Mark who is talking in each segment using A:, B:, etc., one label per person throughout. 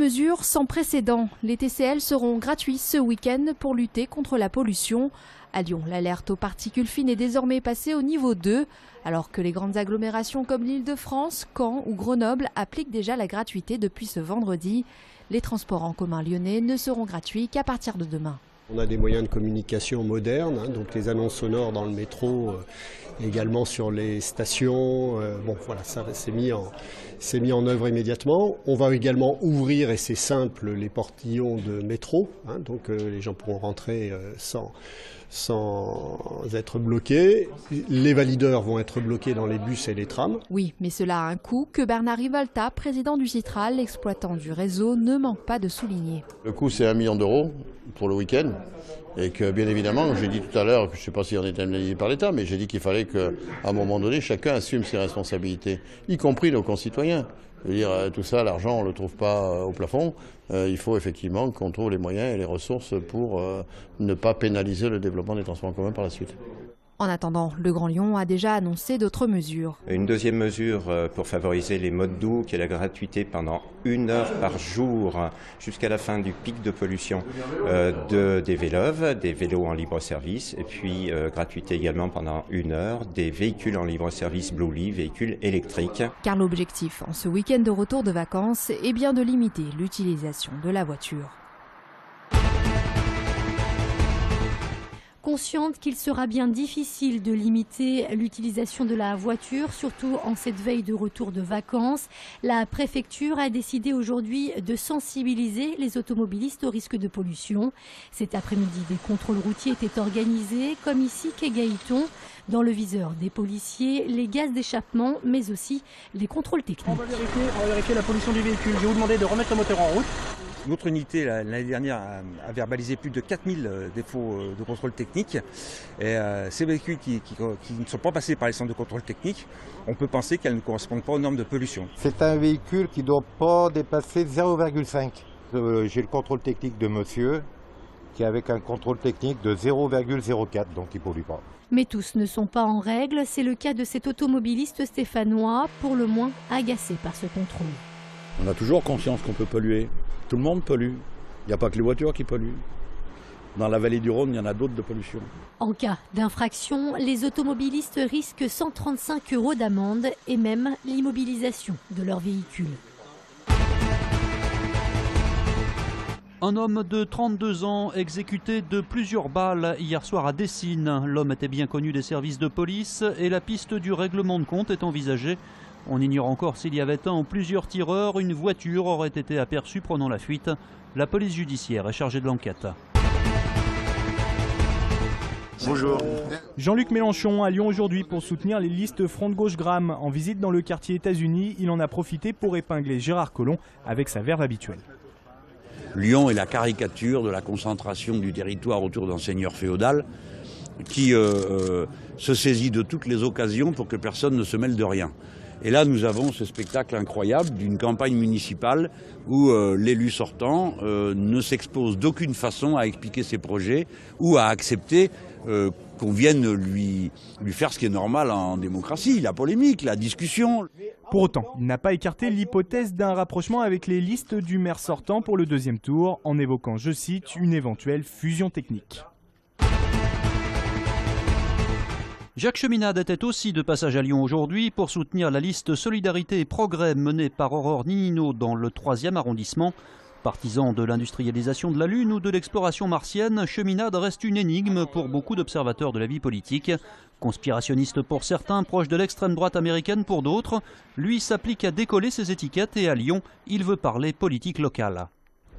A: mesure sans précédent. Les TCL seront gratuits ce week-end pour lutter contre la pollution. À Lyon, l'alerte aux particules fines est désormais passée au niveau 2, alors que les grandes agglomérations comme l'Île-de-France, Caen ou Grenoble appliquent déjà la gratuité depuis ce vendredi. Les transports en commun lyonnais ne seront gratuits qu'à partir de demain.
B: On a des moyens de communication modernes, donc les annonces sonores dans le métro, également sur les stations. Bon, voilà, ça c'est mis en œuvre immédiatement. On va également ouvrir, et c'est simple, les portillons de métro, donc les gens pourront rentrer sans être bloqués. Les valideurs vont être bloqués dans les bus et les trams.
A: Oui, mais cela a un coût que Bernard Rivalta, président du Citral, exploitant du réseau, ne manque pas de souligner.
C: Le coût, c'est 1 million d'euros pour le week-end. Et que, bien évidemment, j'ai dit tout à l'heure, je ne sais pas si on est indemnisé par l'État, mais j'ai dit qu'il fallait qu'à un moment donné, chacun assume ses responsabilités, y compris nos concitoyens. Je veux dire, tout ça, l'argent, on ne le trouve pas au plafond. Il faut effectivement qu'on trouve les moyens et les ressources pour ne pas pénaliser le développement des transports en commun par la suite.
A: En attendant, le Grand Lyon a déjà annoncé d'autres mesures.
D: Une deuxième mesure pour favoriser les modes doux, qui est la gratuité pendant 1 heure par jour jusqu'à la fin du pic de pollution des véleuves, des vélos en libre-service, et puis gratuité également pendant 1 heure des véhicules en libre-service Bluely, véhicules électriques.
A: Car l'objectif en ce week-end de retour de vacances est bien de limiter l'utilisation de la voiture.
E: Consciente qu'il sera bien difficile de limiter l'utilisation de la voiture, surtout en cette veille de retour de vacances, la préfecture a décidé aujourd'hui de sensibiliser les automobilistes au risque de pollution. Cet après-midi, des contrôles routiers étaient organisés, comme ici quai Gailleton. Dans le viseur des policiers, les gaz d'échappement, mais aussi les contrôles techniques.
F: On va vérifier la pollution du véhicule. Je vais vous demander de remettre le moteur en route.
G: Notre unité, l'année dernière, a verbalisé plus de 4000 défauts de contrôle technique. Et ces véhicules qui ne sont pas passés par les centres de contrôle technique, on peut penser qu'elles ne correspondent pas aux normes de pollution.
H: C'est un véhicule qui ne doit pas dépasser 0,5. J'ai le contrôle technique de monsieur, qui est avec un contrôle technique de 0,04, donc il ne pollue pas.
E: Mais tous ne sont pas en règle. C'est le cas de cet automobiliste stéphanois, pour le moins agacé par ce contrôle.
I: On a toujours conscience qu'on peut polluer. Tout le monde pollue. Il n'y a pas que les voitures qui polluent. Dans la vallée du Rhône, il y en a d'autres de pollution.
E: En cas d'infraction, les automobilistes risquent 135 € d'amende et même l'immobilisation de leur véhicule.
J: Un homme de 32 ans exécuté de plusieurs balles hier soir à Dessines. L'homme était bien connu des services de police et la piste du règlement de compte est envisagée. On ignore encore s'il y avait un ou plusieurs tireurs. Une voiture aurait été aperçue prenant la fuite. La police judiciaire est chargée de l'enquête.
K: Bonjour.
L: Jean-Luc Mélenchon à Lyon aujourd'hui pour soutenir les listes Front de Gauche Gram. En visite dans le quartier États-Unis, il en a profité pour épingler Gérard Collomb avec sa verve habituelle.
I: Lyon est la caricature de la concentration du territoire autour d'un seigneur féodal qui se saisit de toutes les occasions pour que personne ne se mêle de rien. Et là, nous avons ce spectacle incroyable d'une campagne municipale où l'élu sortant ne s'expose d'aucune façon à expliquer ses projets ou à accepter qu'on vienne lui faire ce qui est normal en démocratie, la polémique, la discussion.
L: Pour autant, il n'a pas écarté l'hypothèse d'un rapprochement avec les listes du maire sortant pour le deuxième tour, en évoquant, je cite, une éventuelle fusion technique.
J: Jacques Cheminade était aussi de passage à Lyon aujourd'hui pour soutenir la liste Solidarité et Progrès menée par Aurore Ninino dans le 3e arrondissement. Partisan de l'industrialisation de la Lune ou de l'exploration martienne, Cheminade reste une énigme pour beaucoup d'observateurs de la vie politique. Conspirationniste pour certains, proche de l'extrême droite américaine pour d'autres, lui s'applique à décoller ses étiquettes et à Lyon, il veut parler politique locale.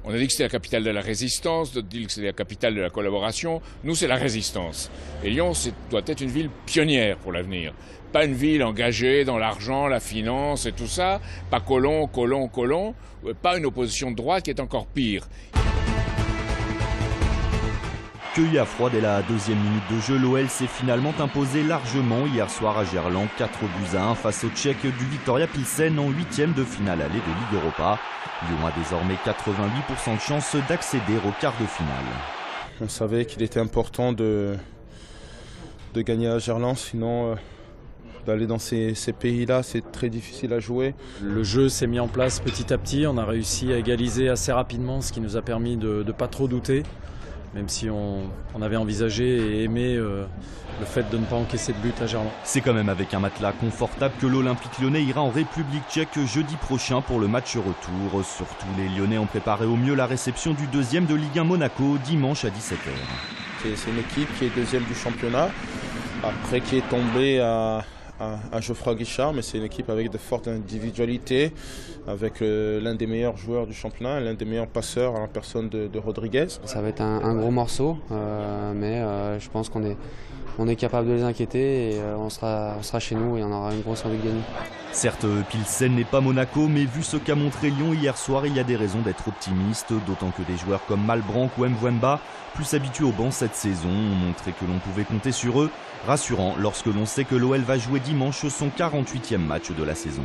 M: On a dit que c'était la capitale de la résistance, d'autres disent que c'est la capitale de la collaboration. Nous, c'est la résistance. Et Lyon doit être une ville pionnière pour l'avenir. Pas une ville engagée dans l'argent, la finance et tout ça. Pas colon. Pas une opposition de droite qui est encore pire.
N: Cueilli à froid dès la 2e minute de jeu, l'OL s'est finalement imposé largement hier soir à Gerland, 4-1 face aux Tchèques du Viktoria Pilsen en 8e de finale allée de Ligue Europa. Lyon a désormais 88% de chances d'accéder au quart de finale.
O: On savait qu'il était important de gagner à Gerland, sinon
K: D'aller dans ces pays-là, c'est très difficile à jouer.
O: Le jeu s'est mis en place petit à petit, on a réussi à égaliser assez rapidement, ce qui nous a permis de ne pas trop douter, même si on avait envisagé et aimé le fait de ne pas encaisser de but à Gerland.
N: C'est quand même avec un matelas confortable que l'Olympique lyonnais ira en République tchèque jeudi prochain pour le match retour. Surtout, les Lyonnais ont préparé au mieux la réception du deuxième de Ligue 1 Monaco dimanche à 17h.
K: C'est une équipe qui est deuxième du championnat, après qui est tombée à Geoffroy Guichard, mais c'est une équipe avec de fortes individualités, avec l'un des meilleurs joueurs du championnat, l'un des meilleurs passeurs à la personne de Rodriguez.
P: Ça va être un gros morceau, mais je pense qu'on est capable de les inquiéter et on sera chez nous et on aura une grosse envie de gagner.
N: Certes, Pilsen n'est pas Monaco, mais vu ce qu'a montré Lyon hier soir, il y a des raisons d'être optimiste, d'autant que des joueurs comme Malbranck ou Mbouemba, plus habitués au banc cette saison, ont montré que l'on pouvait compter sur eux. Rassurant lorsque l'on sait que l'OL va jouer dimanche son 48e match de la saison.